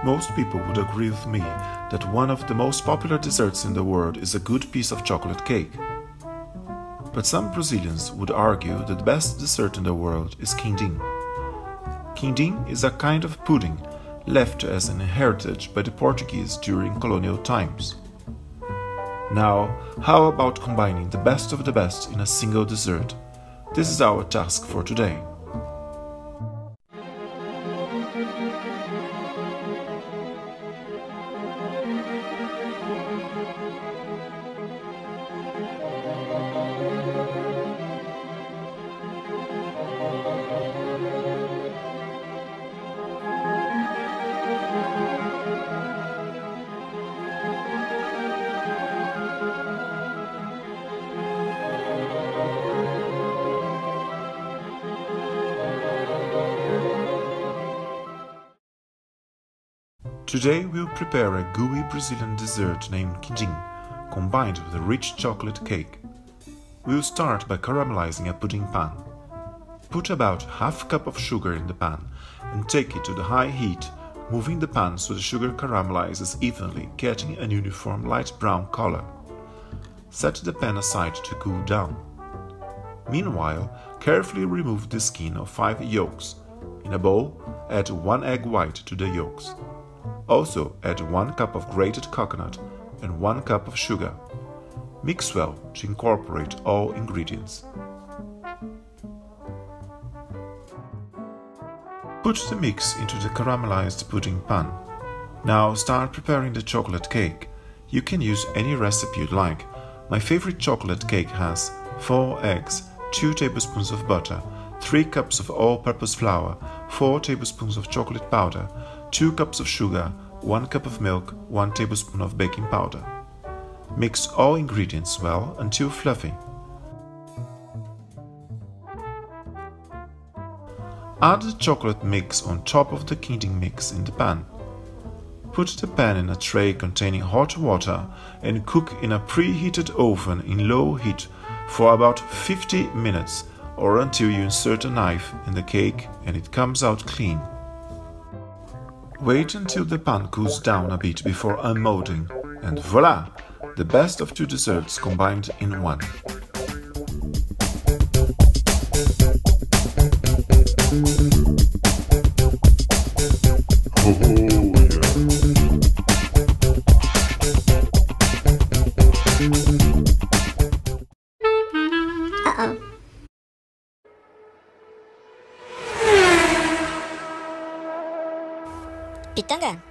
Most people would agree with me that one of the most popular desserts in the world is a good piece of chocolate cake. But some Brazilians would argue that the best dessert in the world is quindim. Quindim is a kind of pudding left as an heritage by the Portuguese during colonial times. Now, how about combining the best of the best in a single dessert? This is our task for today. Today we'll prepare a gooey Brazilian dessert named quindim, combined with a rich chocolate cake. We'll start by caramelizing a pudding pan. Put about half a cup of sugar in the pan and take it to the high heat, moving the pan so the sugar caramelizes evenly, getting an uniform light brown color. Set the pan aside to cool down. Meanwhile, carefully remove the skin of 5 yolks. In a bowl, add 1 egg white to the yolks. Also add 1 cup of grated coconut and 1 cup of sugar. Mix well to incorporate all ingredients. Put the mix into the caramelized pudding pan. Now start preparing the chocolate cake. You can use any recipe you'd like. My favorite chocolate cake has 4 eggs, 2 tablespoons of butter, 3 cups of all-purpose flour, 4 tablespoons of chocolate powder, 2 cups of sugar, 1 cup of milk, 1 tablespoon of baking powder. Mix all ingredients well until fluffy. Add the chocolate mix on top of the quindim mix in the pan. Put the pan in a tray containing hot water and cook in a preheated oven in low heat for about 50 minutes or until you insert a knife in the cake and it comes out clean. Wait until the pan cools down a bit before unmolding, and voila! The best of 2 desserts combined in one. Uh-oh. Pitanga.